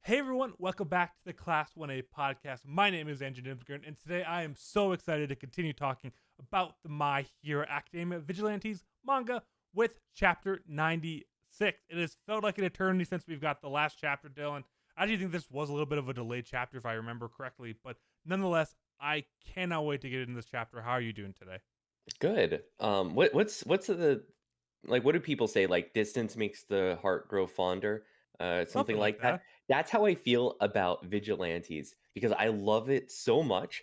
Hey everyone, welcome back to the Class 1A podcast. My name is Ingeniums Plan, and today I am so excited to continue talking about the My Hero Academia Vigilantes manga with chapter 96. It has felt like an eternity since we've got the last chapter, Dylan. I actually think this was a little bit of a delayed chapter if I remember correctly, but nonetheless, I cannot wait to get into this chapter. How are you doing today? Good. What's the like? What do people say? Like distance makes the heart grow fonder, something Something like like that. that. That's how I feel about Vigilantes because I love it so much,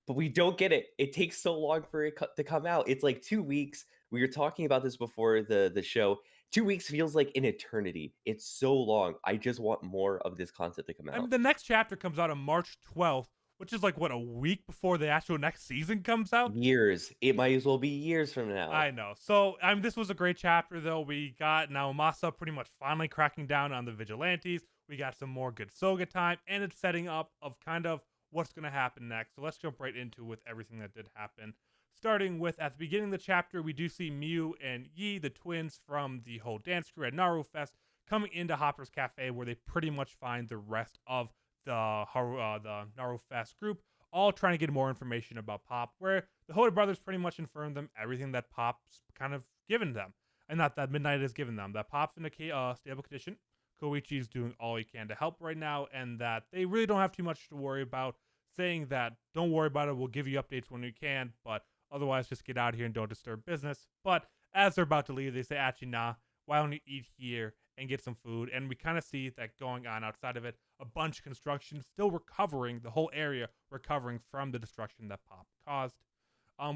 but we don't get it. It takes so long for it to come out. It's like 2 weeks. We were talking about this before the show. 2 weeks feels like an eternity. It's so long. I just want more of this content to come I mean, out. the next chapter comes out on March 12th, which is like, what, a week before the actual next season comes out? Years. It might as well be years from now. I know. So, I mean, this was a great chapter, though. We got now Masa pretty much finally cracking down on the vigilantes. We got some more good Soga time, and it's setting up of kind of what's going to happen next. So let's jump right into with everything that did happen. Starting with at the beginning of the chapter, we do see Mew and Yi, the twins from the whole dance crew at Naru Fest, coming into Hopper's Cafe, where they pretty much find the rest of the Naru Fest group all trying to get more information about Pop, where the Hoda brothers pretty much informed them everything that Pop's kind of given them. And not that Midnight has given them. That Pop's in a stable condition. Koichi's doing all he can to help right now, and that they really don't have too much to worry about, saying that don't worry about it, we'll give you updates when we can, but otherwise just get out of here and don't disturb business. But as they're about to leave, they say, actually, nah, why don't you eat here and get some food? And we kind of see that going on outside of it, a bunch of construction still recovering, the whole area recovering from the destruction that Pop caused.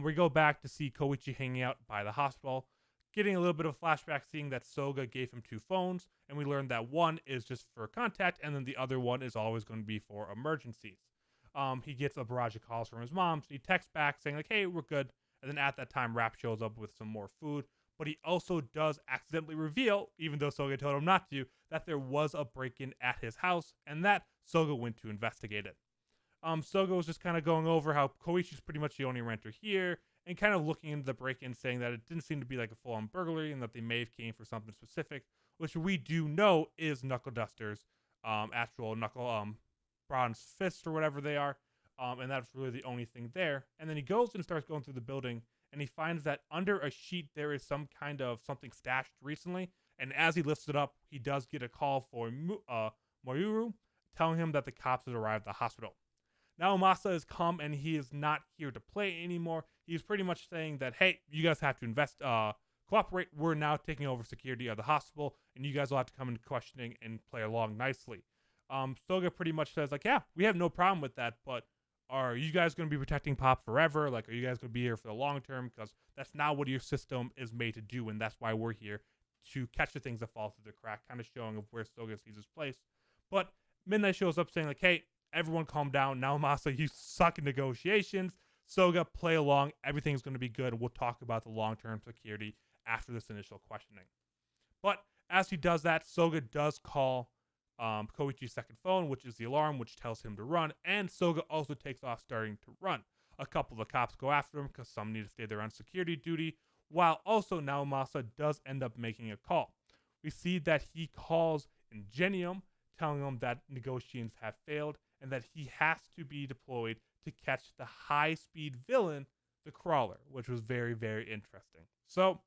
We go back to see Koichi hanging out by the hospital, getting a little bit of a flashback, seeing that Soga gave him two phones, and we learned that one is just for contact, and then the other one is always going to be for emergencies. He gets a barrage of calls from his mom, so he texts back saying like, "Hey, we're good." And then at that time, Rap shows up with some more food, but he also does accidentally reveal, even though Soga told him not to, that there was a break-in at his house, and that Soga went to investigate it. Soga was just kind of going over how Koichi's pretty much the only renter here, and kind of looking into the break-in, saying that it didn't seem to be like a full-on burglary, and that they may have came for something specific, which we do know is Knuckle Duster's actual knuckle bronze fist or whatever they are, and that's really the only thing there. And then he goes and starts going through the building, and he finds that under a sheet there is some kind of something stashed recently. And as he lifts it up, he does get a call for Moyuru, telling him that the cops had arrived at the hospital. Now Masa has come and he is not here to play anymore. He's pretty much saying that, hey, you guys have to cooperate. We're now taking over security of the hospital, and you guys will have to come in questioning and play along nicely. Soga pretty much says like, yeah, we have no problem with that, but are you guys going to be protecting Pop forever? Like, are you guys going to be here for the long term? Because that's not what your system is made to do, and that's why we're here to catch the things that fall through the crack, kind of showing of where Soga sees his place. But Midnight shows up saying like, hey, everyone calm down. Now Masa, you suck in negotiations. Soga, play along. Everything's going to be good. We'll talk about the long-term security after this initial questioning. But as he does that, Soga does call Koichi's second phone, which is the alarm, which tells him to run. And Soga also takes off, starting to run. A couple of the cops go after him because some need to stay there on security duty, while also now Masa does end up making a call. We see that he calls Ingenium, telling him that negotiations have failed and that he has to be deployed to catch the high-speed villain, the Crawler, which was very, very interesting. So,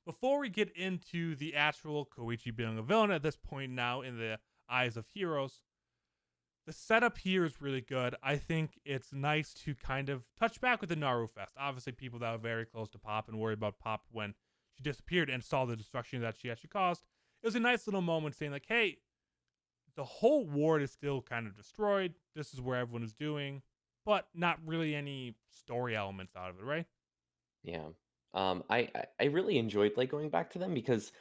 before we get into the actual Koichi being a villain at this point now in the eyes of heroes, the setup here is really good. I think it's nice to kind of touch back with the Naru Fest. Obviously, people that are very close to Pop and worry about Pop when she disappeared and saw the destruction that she actually caused. It was a nice little moment saying, like, hey, the whole ward is still kind of destroyed. This is where everyone is doing, but not really any story elements out of it, right? Yeah. I really enjoyed like going back to them because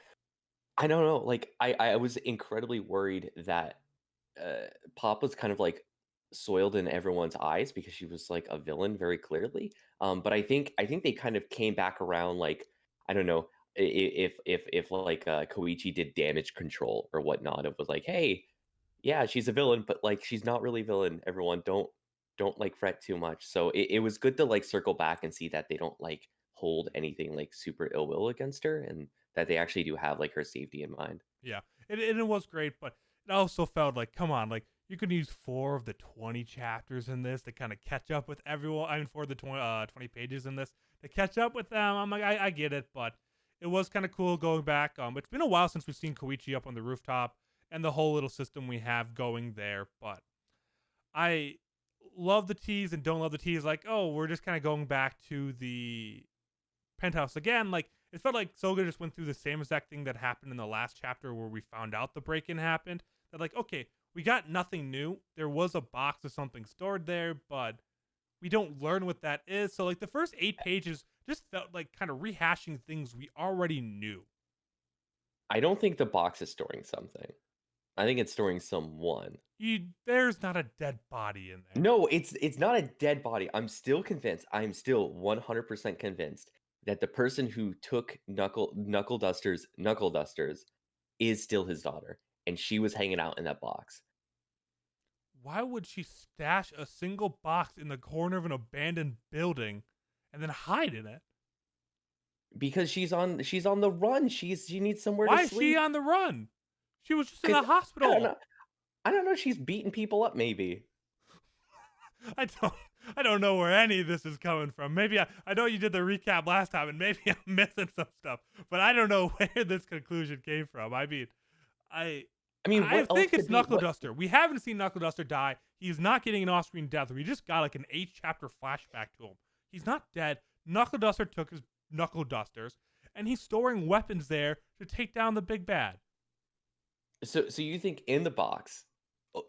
I don't know, like I was incredibly worried that Pop was kind of like soiled in everyone's eyes because she was like a villain very clearly. But I think they kind of came back around like I don't know if like Koichi did damage control or whatnot. It was like, hey, yeah, she's a villain, but like she's not really villain. Everyone don't like fret too much. So it was good to like circle back and see that they don't like hold anything like super ill will against her and that they actually do have like her safety in mind. Yeah, it was great, but it also felt like, come on, like you could use 4 of the 20 chapters in this to kind of catch up with everyone. I mean, 4 of the 20 pages in this to catch up with them. I'm like, I get it, but it was kind of cool going back. It's been a while since we've seen Koichi up on the rooftop and the whole little system we have going there, but I love the tease and don't love the tease. Like, oh, we're just kind of going back to the penthouse again. Like, it felt like Soga just went through the same exact thing that happened in the last chapter where we found out the break-in happened. That like, okay, we got nothing new. There was a box of something stored there, but we don't learn what that is. So like the first 8 pages just felt like kind of rehashing things we already knew. I don't think the box is storing something. I think it's storing someone. There's not a dead body in there. No, it's not a dead body. I'm still convinced. I'm still 100% convinced that the person who took Knuckle Dusters is still his daughter, and she was hanging out in that box. Why would she stash a single box in the corner of an abandoned building and then hide in it? Because she's on the run. She needs somewhere Why to is she sleep. on the run? She was just in the 'Cause I don't hospital. know. I don't know. She's beating people up, maybe. I don't I don't know where any of this is coming from. Maybe I know you did the recap last time and maybe I'm missing some stuff, but I don't know where this conclusion came from. I mean, I I mean, I what else think it's could be? Knuckle What? Duster. We haven't seen Knuckle Duster die. He's not getting an off-screen death. We just got like an 8 chapter flashback to him. He's not dead. Knuckle Duster took his Knuckle Dusters, and he's storing weapons there to take down the big bad. So you think in the box,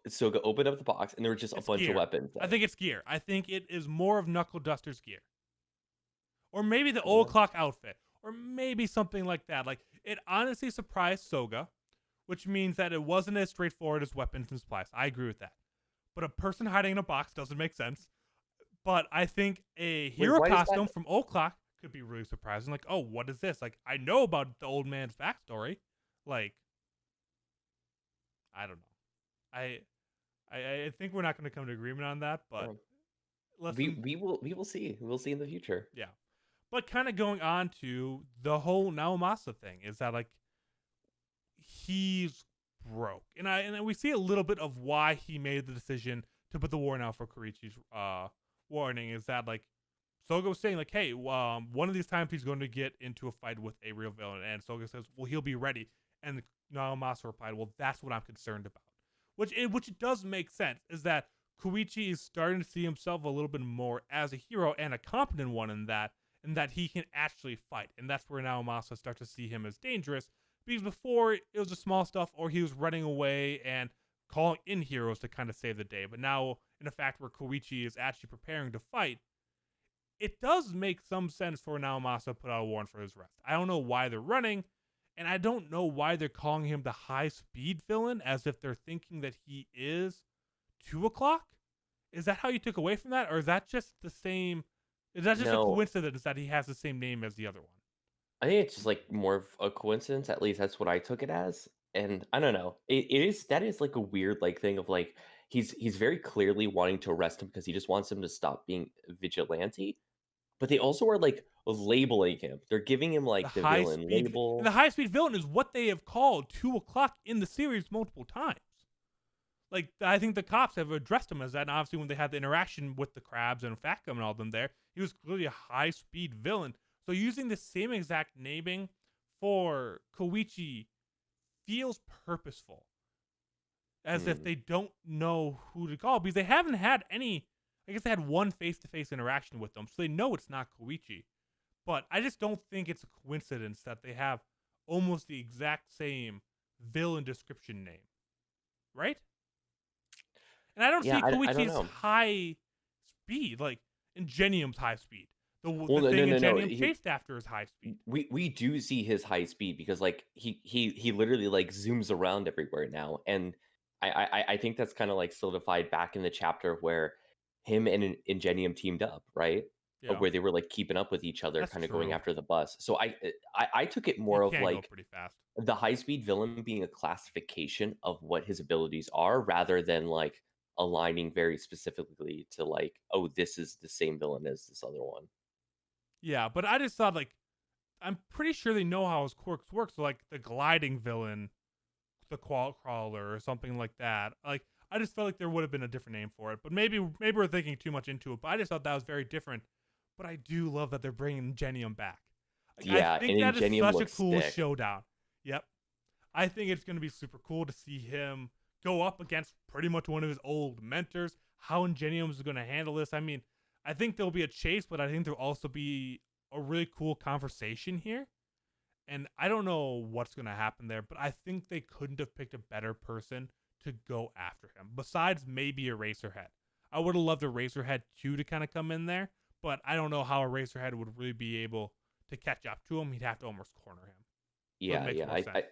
Soga opened up the box and there were just a It's bunch of gear. weapons I there? think it's gear. I think it is more of Knuckle Duster's gear. Or maybe the old Yeah. clock outfit. Or maybe something like that. Like, it honestly surprised Soga, which means that it wasn't as straightforward as weapons and supplies. I agree with that. But a person hiding in a box doesn't make sense. But I think a Wait, hero why does that? costume from old clock could be really surprising. Like, oh, what is this? Like, I know about the old man's backstory. Like, I don't know. I I think we're not going to come to agreement on that, but Um, let's we will see. We'll see in the future. yeah. But kind of going on to the whole Naomasa thing is that like he's broke, and we see a little bit of why he made the decision to put the warning out for Korichi's warning is that like Soga was saying like, hey, one of these times he's going to get into a fight with a real villain, and Soga says, well, he'll be ready, and Naomasa replied, well, that's what I'm concerned about, which it does make sense is that Koichi is starting to see himself a little bit more as a hero and a competent one in that, and that he can actually fight. And that's where now Masa starts to see him as dangerous. Because before it was the small stuff, or he was running away and calling in heroes to kind of save the day. But now, in a fact where Koichi is actually preparing to fight, it does make some sense for Naomasa to put out a warrant for his arrest. I don't know why they're running, and I don't know why they're calling him the high speed villain, as if they're thinking that he is 2 o'clock. Is that how you took away from that, or is that just the same? Is that just a No, coincidence that he has the same name as the other one? I think it's just like more of a coincidence. At least that's what I took it as. And I don't know. That is like a weird like thing of like he's very clearly wanting to arrest him because he just wants him to stop being a vigilante. But they also are like labeling him. They're giving him The like the high villain speed and the label. high speed villain is what they have called 2 o'clock in the series multiple times. Like I think the cops have addressed him as that. And obviously, when they had the interaction with the crabs and Fatcom and all of them there, he was clearly a high speed villain. So using the same exact naming for Koichi feels purposeful, as if Hmm. they don't know who to call because they haven't had any. I guess they had one face to face interaction with them, so they know it's not Koichi. But I just don't think it's a coincidence that they have almost the exact same villain description name, right? And I don't Yeah, see I don't Koichi's know. high speed, like Ingenium's high speed. The Well, no, no, thing no, no. Ingenium chased after is high speed. We do see his high speed because like he literally like zooms around everywhere now, and I think that's kind of like solidified back in the chapter where him and Ingenium teamed up, right? Yeah, Where they were like keeping up with each other, that's kind of going true. after the bus. So I took it He more of can go like pretty fast. the high speed villain being a classification of what his abilities are, rather than like aligning very specifically to like, oh, this is the same villain as this other one. Yeah, but I just thought like I'm pretty sure they know how his quirks work. So like the gliding villain the Qual Crawler or something like that. Like I just felt like there would have been a different name for it, but maybe we're thinking too much into it. But I just thought that was very different. But I do love that they're bringing Ingenium back. Like I Yeah, think and that is Ingenium such a looks cool sick. showdown. Yep, I think it's going to be super cool to see him go up against pretty much one of his old mentors. How Ingenium is going to handle this. I mean, I think there'll be a chase, but I think there'll also be a really cool conversation here. And I don't know what's going to happen there, but I think they couldn't have picked a better person to go after him, besides maybe Eraserhead. I would have loved Eraserhead too to kind of come in there, but I don't know how Eraserhead would really be able to catch up to him. He'd have to almost corner him. So it Yeah, makes yeah. more sense.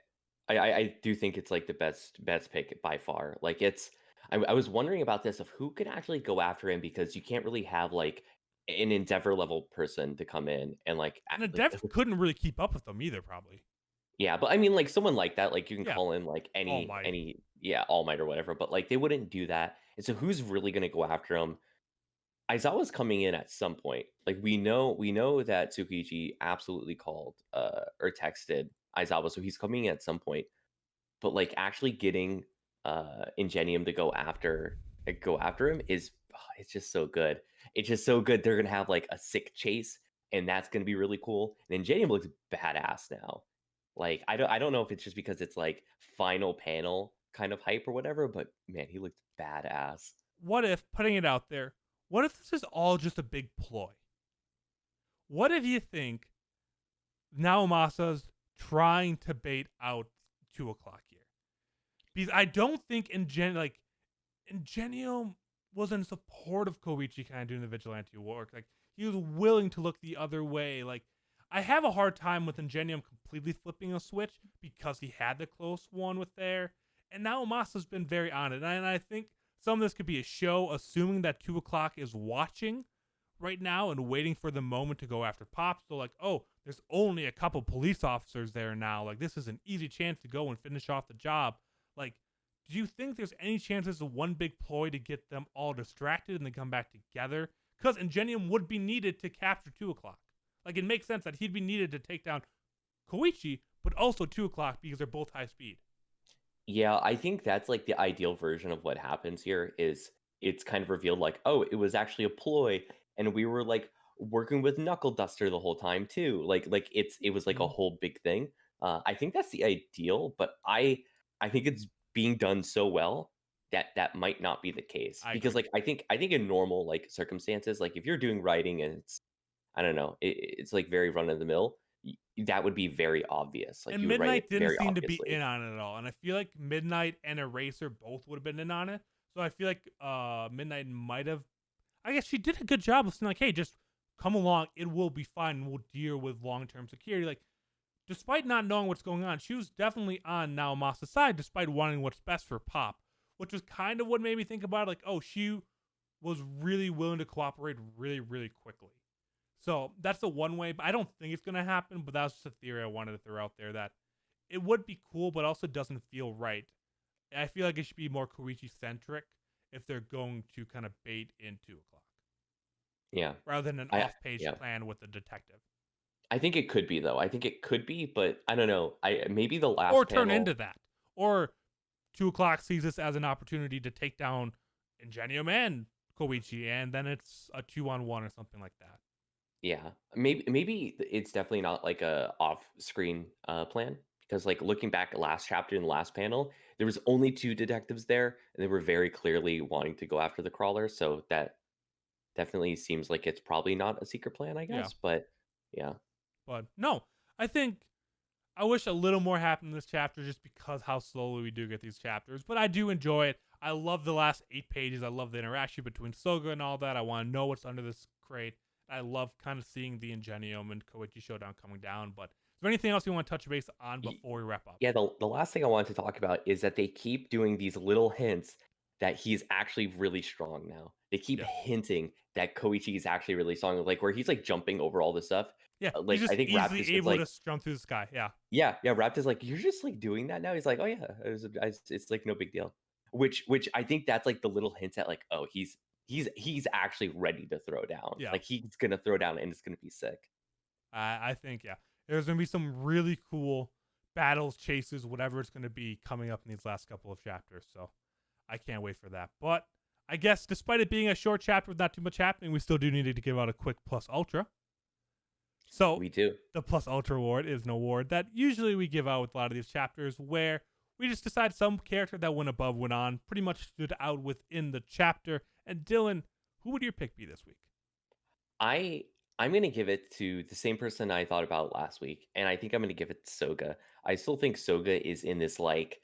I do think it's like the best pick by far. Like it's I was wondering about this of who could actually go after him because you can't really have like an Endeavor level person to come in and like And the like Dev couldn't really keep up with them either, probably. yeah, but I mean like someone like that, like you can Yeah, call in like All Might. any yeah, All Might or whatever, but like they wouldn't do that. And so who's really gonna go after him? Aizawa's coming in at some point. Like we know that Tsukichi absolutely called or texted Aizawa, so he's coming in at some point. But like actually getting Ingenium to go after him is it's just so good. It's just so good. They're gonna have like a sick chase, and that's gonna be really cool. And Ingenium looks badass now. Like I don't know if it's just because it's like final panel kind of hype or whatever, but man, he looked badass. What if, putting it out there, what if this is all just a big ploy? What if you think Naomasa's trying to bait out 2 o'clock here? Because I don't think Ingenium was in support of Koichi kind of doing the vigilante work. Like he was willing to look the other way. Like I have a hard time with Ingenium completely flipping a switch because he had the close one with there, and now Masa's been very on it. And I think some of this could be a show, assuming that 2 o'clock is watching right now and waiting for the moment to go after Pop. So like, oh, there's only a couple police officers there now. Like this is an easy chance to go and finish off the job. Like, do you think there's any chance there's a one big ploy to get them all distracted and then come back together? Because Ingenium would be needed to capture 2 o'clock. Like, it makes sense that he'd be needed to take down Koichi, but also 2 o'clock because they're both high speed. Yeah, I think that's like the ideal version of what happens here is it's kind of revealed like, oh, it was actually a ploy and we were like working with Knuckle Duster the whole time too. Like it was like a Mm, whole big thing. I think that's the ideal, but I think it's being done so well that that might not be the case I because agree. like I think in normal like circumstances, like if you're doing writing and it's I don't know, it's like very run of the mill, that would be very obvious. Like And you would write it Midnight didn't very seem to be obviously. in on it at all. And I feel like Midnight and Eraser both would have been in on it. So I feel like Midnight might have. I guess she did a good job of saying, like, hey, just come along. It will be fine. We'll deal with long term security. Like, despite not knowing what's going on, she was definitely on Naomasa's side, despite wanting what's best for Pop, which was kind of what made me think about it. Like, oh, she was really willing to cooperate really, really quickly. So that's the one way. But I don't think it's going to happen, but that's just a theory I wanted to throw out there that it would be cool, but also doesn't feel right. I feel like it should be more Koichi centric if they're going to kind of bait in 2 o'clock Yeah. rather than an I off page yeah. plan with the detective. I think it could be though. I think it could be, but I don't know. I maybe the Or last turn panel. into that. Or 2 o'clock sees this as an opportunity to take down Ingenium and Koichi, and then it's a 2-on-1 or something like that. Yeah, maybe it's definitely not like a off-screen plan because like looking back at last chapter in the last panel, there was only two detectives there, and they were very clearly wanting to go after the crawler. So that definitely seems like it's probably not a secret plan, I Yeah. guess. But yeah, But no, I think I wish a little more happened in this chapter just because how slowly we do get these chapters. But I do enjoy it. I love the last 8 pages. I love the interaction between Soga and all that. I want to know what's under this crate. I love kind of seeing the Ingenium and Koichi showdown coming down. But is there anything else you want to touch base on before we wrap up? Yeah, the last thing I wanted to talk about is that they keep doing these little hints that he's actually really strong now. They keep Yeah. hinting that Koichi is actually really strong, like where he's like jumping over all this stuff. Yeah. He's Like I just think easily Raptors was able to like, jump through the sky. Yeah. yeah, yeah. Raptors like, you're just like doing that now. He's like, oh yeah, it's like no big deal. Which I think that's like the little hints at like, oh, he's actually ready to throw down. Yeah. Like he's gonna throw down and it's gonna be sick. I think, yeah. There's going to be some really cool battles, chases, whatever it's going to be coming up in these last couple of chapters. So I can't wait for that. But I guess despite it being a short chapter with not too much happening, we still do need to give out a quick Plus Ultra. So We do. the Plus Ultra award is an award that usually we give out with a lot of these chapters where we just decide some character that went above, went on, pretty much stood out within the chapter. And Dylan, who would your pick be this week? I I'm gonna give it to the same person I thought about last week, and I think I'm gonna give it to Soga. I still think Soga is in this like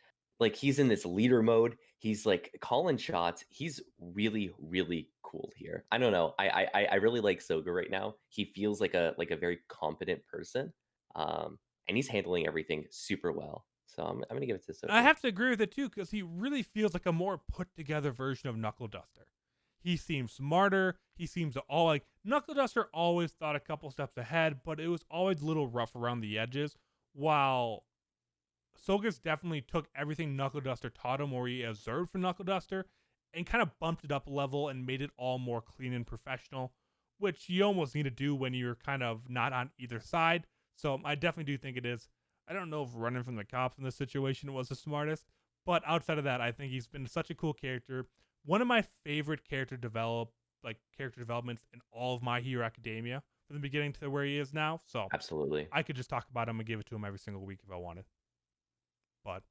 he's in this leader mode. He's like calling shots. He's really really cool here. I don't know. I really like Soga right now. He feels like a very competent person, and he's handling everything super well. So I'm gonna give it to I Soga. have to agree with it too, because he really feels like a more put together version of Knuckle Duster. He seems smarter. He seems all like Knuckle Duster always thought a couple steps ahead, but it was always a little rough around the edges. While Sogas definitely took everything Knuckle Duster taught him, or he observed from Knuckle Duster, and kind of bumped it up a level and made it all more clean and professional, which you almost need to do when you're kind of not on either side. So I definitely do think it is. I don't know if running from the cops in this situation was the smartest, but outside of that, I think he's been such a cool character. One of my favorite character developments in all of My Hero Academia from the beginning to where he is now. So Absolutely. I could just talk about him and give it to him every single week if I wanted. But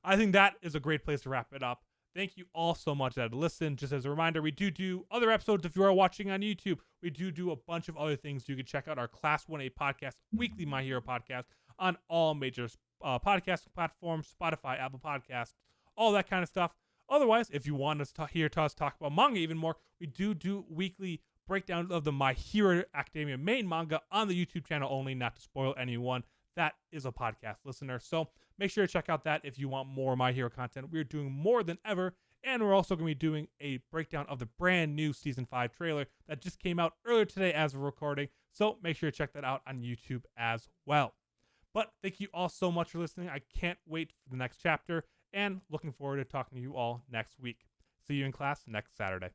I think that is a great place to wrap it up. Thank you all so much that had listened. Just as a reminder, we do other episodes if you are watching on YouTube. We do a bunch of other things. You can check out our Class 1A podcast, weekly My Hero podcast, on all major podcasting platforms, Spotify, Apple Podcasts, all that kind of stuff. Otherwise, if you want us to hear us talk about manga even more, we do weekly breakdowns of the My Hero Academia main manga on the YouTube channel only, not to spoil anyone. That is a podcast listener. So make sure to check out that if you want more My Hero content. We're doing more than ever. And we're also going to be doing a breakdown of the brand new Season 5 trailer that just came out earlier today as we're recording. So make sure to check that out on YouTube as well. But thank you all so much for listening. I can't wait for the next chapter and looking forward to talking to you all next week. See you in class next Saturday.